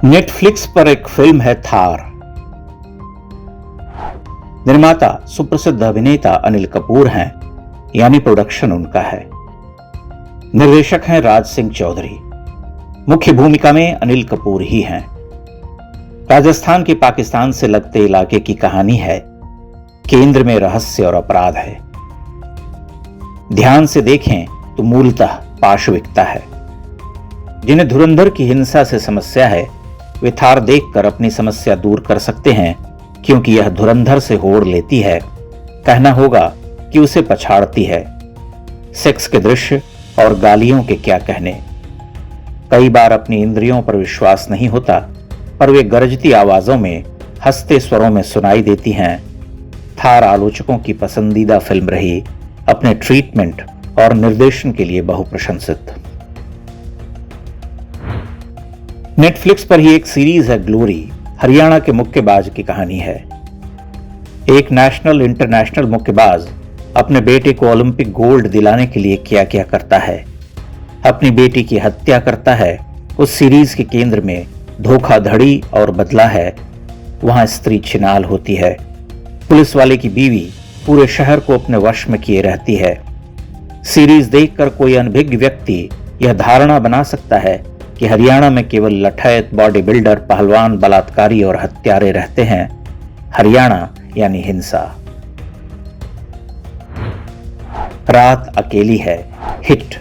Netflix पर एक film है थार। निर्माता सुप्रसिद्ध अभिनेता अनिल कपूर हैं, यानी प्रोडक्शन उनका है। निर्देशक हैं राज सिंह चौधरी। मुख्य भूमिका में अनिल कपूर ही हैं। राजस्थान के पाकिस्तान से लगते इलाके की कहानी है। केंद्र में रहस्य और अपराध है। ध्यान से देखें तो मूलतः पाशविकता है। जिन्हें धुरंधर की हिंसा से समस्या है, वे थार देखकर अपनी समस्या दूर कर सकते हैं, क्योंकि यह धुरंधर से होड़ लेती है। कहना होगा कि उसे पछाड़ती है। सेक्स के दृश्य और गालियों के क्या कहने। कई बार अपनी इंद्रियों पर विश्वास नहीं होता, पर वे गरजती आवाजों में, हंसते स्वरों में सुनाई देती हैं। थार आलोचकों की पसंदीदा फिल्म रही, अपने ट्रीटमेंट और निर्देशन के लिए बहुप्रशंसित। नेटफ्लिक्स पर ही एक सीरीज है ग्लोरी। हरियाणा के मुक्केबाज की कहानी है। एक नेशनल इंटरनेशनल मुक्केबाज अपने बेटे को ओलंपिक गोल्ड दिलाने के लिए क्या क्या करता है। अपनी बेटी की हत्या करता है। उस सीरीज के केंद्र में धोखाधड़ी और बदला है। वहां स्त्री छिनाल होती है। पुलिस वाले की बीवी पूरे शहर को अपने वश में किए रहती है। सीरीज देखकर कोई अनभिज्ञ व्यक्ति यह धारणा बना सकता है कि हरियाणा में केवल लठैत, बॉडी बिल्डर, पहलवान, बलात्कारी और हत्यारे रहते हैं। हरियाणा यानी हिंसा। रात अकेली है, हिट,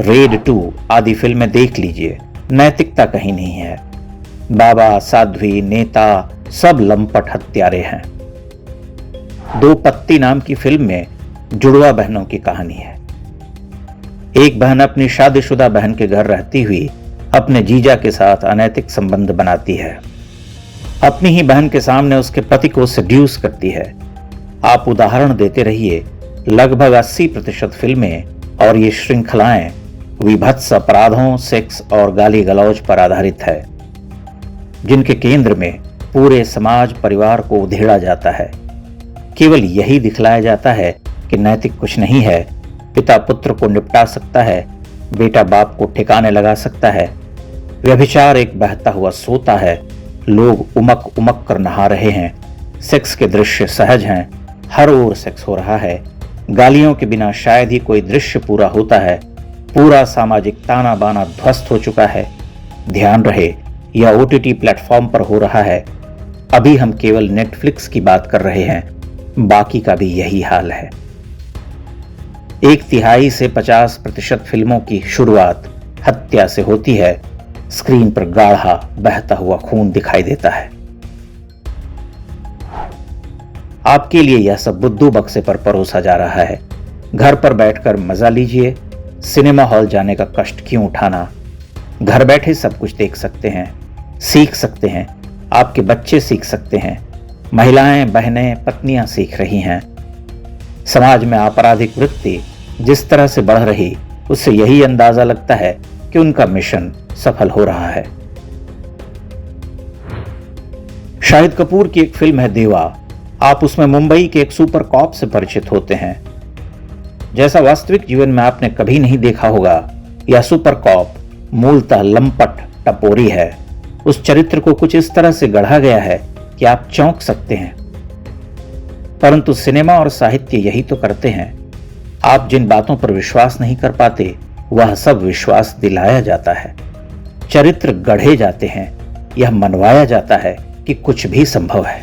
रेड 2 आदि फिल्में देख लीजिए। नैतिकता कहीं नहीं है। बाबा, साध्वी, नेता सब लंपट हत्यारे हैं। दो पत्ती नाम की फिल्म में जुड़वा बहनों की कहानी है। एक बहन अपनी शादीशुदा बहन के घर रहती हुई अपने जीजा के साथ अनैतिक संबंध बनाती है। अपनी ही बहन के सामने उसके पति को सेड्यूस करती है। आप उदाहरण देते रहिए। लगभग 80% फिल्में और ये श्रृंखलाएं विभत्स अपराधों, सेक्स और गाली गलौज पर आधारित है, जिनके केंद्र में पूरे समाज परिवार को उधेड़ा जाता है। केवल यही दिखलाया जाता है कि नैतिक कुछ नहीं है। पिता पुत्र को निपटा सकता है, बेटा बाप को ठिकाने लगा सकता है। व्यभिचार एक बहता हुआ सोता है। लोग उमक उमक कर नहा रहे हैं। सेक्स के दृश्य सहज हैं। हर ओर सेक्स हो रहा है। गालियों के बिना शायद ही कोई दृश्य पूरा होता है। पूरा सामाजिक ताना बाना ध्वस्त हो चुका है। ध्यान रहे, यह OTT प्लेटफॉर्म पर हो रहा है। अभी हम केवल नेटफ्लिक्स की बात कर रहे हैं, बाकी का भी यही हाल है। 1/3 से 50% फिल्मों की शुरुआत हत्या से होती है। स्क्रीन पर गाढ़ा बहता हुआ खून दिखाई देता है। आपके लिए यह सब बुद्धू बक्से पर परोसा जा रहा है। घर पर बैठकर मजा लीजिए। सिनेमा हॉल जाने का कष्ट क्यों उठाना। घर बैठे सब कुछ देख सकते हैं, सीख सकते हैं। आपके बच्चे सीख सकते हैं। महिलाएं, बहनें, पत्नियां सीख रही हैं। समाज में आपराधिक वृत्ति जिस तरह से बढ़ रही, उससे यही अंदाजा लगता है कि उनका मिशन सफल हो रहा है। शाहिद कपूर की एक फिल्म है देवा। आप उसमें मुंबई के एक सुपर कॉप से परिचित होते हैं, जैसा वास्तविक जीवन में आपने कभी नहीं देखा होगा। यह सुपर कॉप मूलतः लंपट टपोरी है। उस चरित्र को कुछ इस तरह से गढ़ा गया है कि आप चौंक सकते हैं। परंतु सिनेमा और साहित्य यही तो करते हैं। आप जिन बातों पर विश्वास नहीं कर पाते, वह सब विश्वास दिलाया जाता है। चरित्र गढ़े जाते हैं। यह मनवाया जाता है कि कुछ भी संभव है।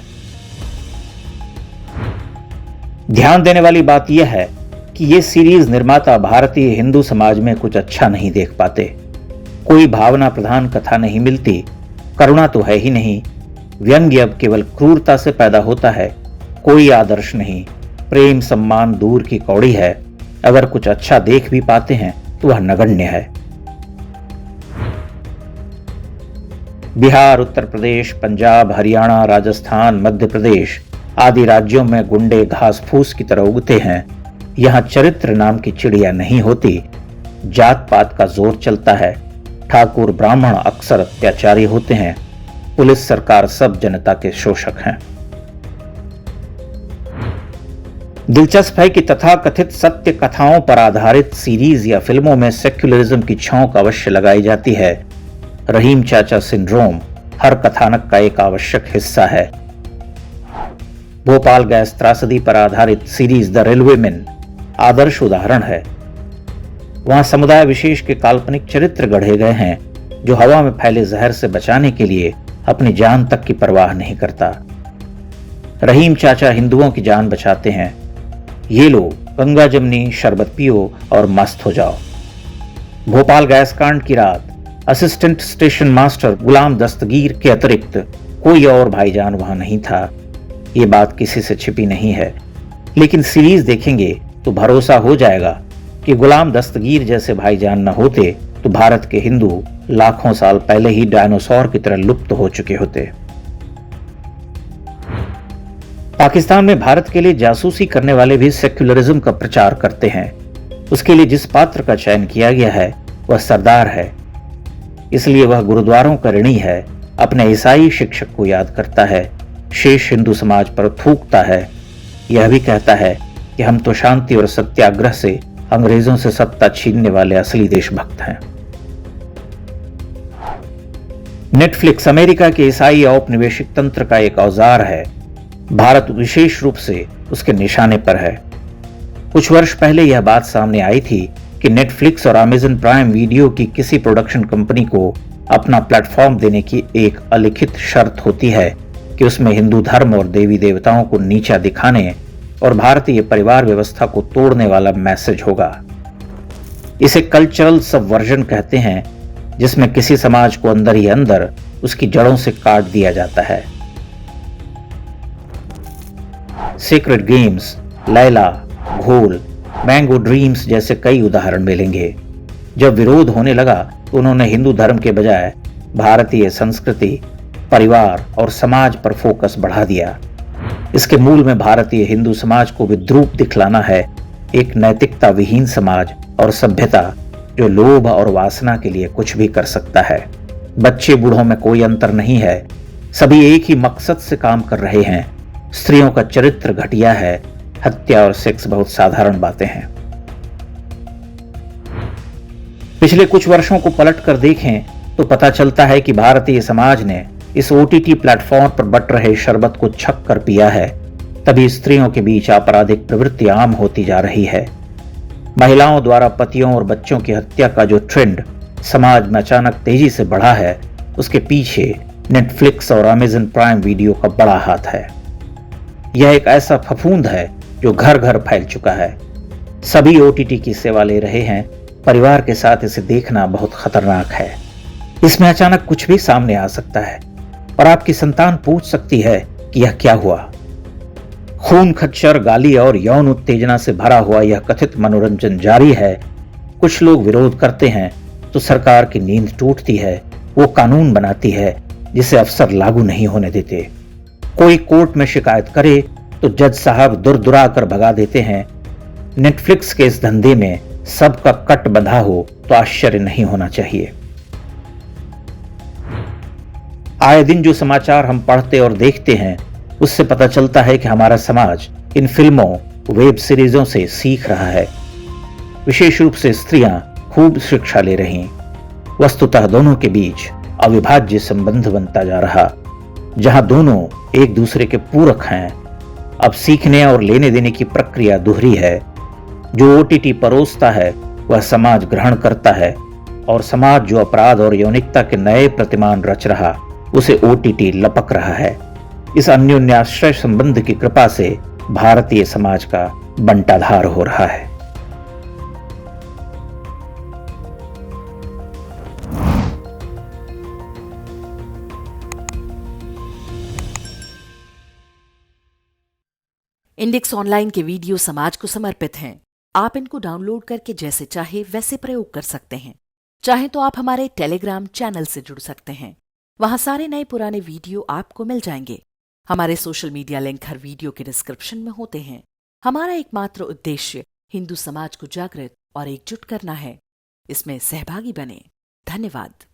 ध्यान देने वाली बात यह है कि यह सीरीज निर्माता भारतीय हिंदू समाज में कुछ अच्छा नहीं देख पाते। कोई भावना प्रधान कथा नहीं मिलती। करुणा तो है ही नहीं। व्यंग्य अब केवल क्रूरता से पैदा होता है। कोई आदर्श नहीं। प्रेम सम्मान दूर की कौड़ी है। अगर कुछ अच्छा देख भी पाते हैं तो वह नगण्य है। बिहार, उत्तर प्रदेश, पंजाब, हरियाणा, राजस्थान, मध्य प्रदेश आदि राज्यों में गुंडे घास फूस की तरह उगते हैं। यहां चरित्र नाम की चिड़िया नहीं होती। जात पात का जोर चलता है। ठाकुर ब्राह्मण अक्सर अत्याचारी होते हैं। पुलिस सरकार सब जनता के शोषक हैं। दिलचस्प है कि तथाकथित सत्य कथाओं पर आधारित सीरीज या फिल्मों में सेक्युलरिज्म की छौंक अवश्य लगाई जाती है। रहीम चाचा सिंड्रोम हर कथानक का एक आवश्यक हिस्सा है। भोपाल गैस त्रासदी पर आधारित सीरीज द रेलवेमैन आदर्श उदाहरण है। वहां समुदाय विशेष के काल्पनिक चरित्र गढ़े गए हैं जो हवा में फैले जहर से बचाने के लिए अपनी जान तक की परवाह नहीं करता। रहीम चाचा हिंदुओं की जान बचाते हैं। ये लो गंगा जमनी शरबत पियो और मस्त हो जाओ। भोपाल गैस कांड की रात असिस्टेंट स्टेशन मास्टर गुलाम दस्तगीर के अतिरिक्त कोई और भाईजान वहां नहीं था। ये बात किसी से छिपी नहीं है, लेकिन सीरीज देखेंगे तो भरोसा हो जाएगा कि गुलाम दस्तगीर जैसे भाईजान न होते तो भारत के हिंदू लाखों साल पहले ही डायनासोर की तरह लुप्त हो चुके होते। पाकिस्तान में भारत के लिए जासूसी करने वाले भी सेक्युलरिज्म का प्रचार करते हैं। उसके लिए जिस पात्र का चयन किया गया है वह सरदार है, इसलिए वह गुरुद्वारों का ऋणी है, अपने ईसाई शिक्षक को याद करता है, शेष हिंदू समाज पर थूकता है। यह भी कहता है कि हम तो शांति और सत्याग्रह से अंग्रेजों से सत्ता छीनने वाले असली देशभक्त हैं। नेटफ्लिक्स अमेरिका के ईसाई औपनिवेशिक तंत्र का एक औजार है। भारत विशेष रूप से उसके निशाने पर है। कुछ वर्ष पहले यह बात सामने आई थी कि नेटफ्लिक्स और अमेज़न प्राइम वीडियो की किसी प्रोडक्शन कंपनी को अपना प्लेटफॉर्म देने की एक अलिखित शर्त होती है कि उसमें हिंदू धर्म और देवी देवताओं को नीचा दिखाने और भारतीय परिवार व्यवस्था को तोड़ने वाला मैसेज होगा। इसे कल्चरल सबवर्जन कहते हैं, जिसमें किसी समाज को अंदर ही अंदर उसकी जड़ों से काट दिया जाता है। सीक्रेट गेम्स, लैला, घोल, मैंगो ड्रीम्स जैसे कई उदाहरण मिलेंगे। जब विरोध होने लगा तो उन्होंने हिंदू धर्म के बजाय भारतीय संस्कृति, परिवार और समाज पर फोकस बढ़ा दिया। इसके मूल में भारतीय हिंदू समाज को विद्रूप दिखलाना है, एक नैतिकता विहीन समाज और सभ्यता जो लोभ और वासना के लिए कुछ भी कर सकता है। बच्चे बूढ़ों में कोई अंतर नहीं है, सभी एक ही मकसद से काम कर रहे हैं। स्त्रियों का चरित्र घटिया है, हत्या और सेक्स बहुत साधारण बातें हैं। पिछले कुछ वर्षों को पलट कर देखें तो पता चलता है कि भारतीय समाज ने इस ओटीटी प्लेटफॉर्म पर बट रहे शरबत को छक कर पिया है, तभी स्त्रियों के बीच आपराधिक प्रवृत्ति आम होती जा रही है। महिलाओं द्वारा पतियों और बच्चों की हत्या का जो ट्रेंड समाज में अचानक तेजी से बढ़ा है, उसके पीछे नेटफ्लिक्स और अमेज़न प्राइम वीडियो का बड़ा हाथ है। यह एक ऐसा फफूंद है जो घर घर फैल चुका है। सभी ओटीटी की सेवा ले रहे हैं। परिवार के साथ इसे देखना बहुत खतरनाक है। इसमें अचानक कुछ भी सामने आ सकता है और आपकी संतान पूछ सकती है कि यह क्या हुआ। खून खच्चर, गाली और यौन उत्तेजना से भरा हुआ यह कथित मनोरंजन जारी है। कुछ लोग विरोध करते हैं तो सरकार की नींद टूटती है। वो कानून बनाती है जिसे अफसर लागू नहीं होने देते। कोई कोर्ट में शिकायत करे तो जज साहब दुरा कर भगा देते हैं। नेटफ्लिक्स के इस धंधे में सबका कट बंधा हो तो आश्चर्य नहीं होना चाहिए। आए दिन जो समाचार हम पढ़ते और देखते हैं उससे पता चलता है कि हमारा समाज इन फिल्मों, वेब सीरीजों से सीख रहा है। विशेष रूप से स्त्रियां खूब शिक्षा ले रही। वस्तुतः दोनों के बीच अविभाज्य संबंध बनता जा रहा, जहां दोनों एक दूसरे के पूरक हैं। अब सीखने और लेने देने की प्रक्रिया दोहरी है। जो ओटीटी परोसता है वह समाज ग्रहण करता है, और समाज जो अपराध और यौनिकता के नए प्रतिमान रच रहा उसे ओटीटी लपक रहा है। इस अन्योन्याश्रय संबंध की कृपा से भारतीय समाज का बंटाधार हो रहा है। इंडेक्स ऑनलाइन के वीडियो समाज को समर्पित हैं। आप इनको डाउनलोड करके जैसे चाहे वैसे प्रयोग कर सकते हैं। चाहे तो आप हमारे टेलीग्राम चैनल से जुड़ सकते हैं। वहां सारे नए पुराने वीडियो आपको मिल जाएंगे। हमारे सोशल मीडिया लिंक हर वीडियो के डिस्क्रिप्शन में होते हैं। हमारा एकमात्र उद्देश्य हिंदू समाज को जागृत और एकजुट करना है। इसमें सहभागी बने। धन्यवाद।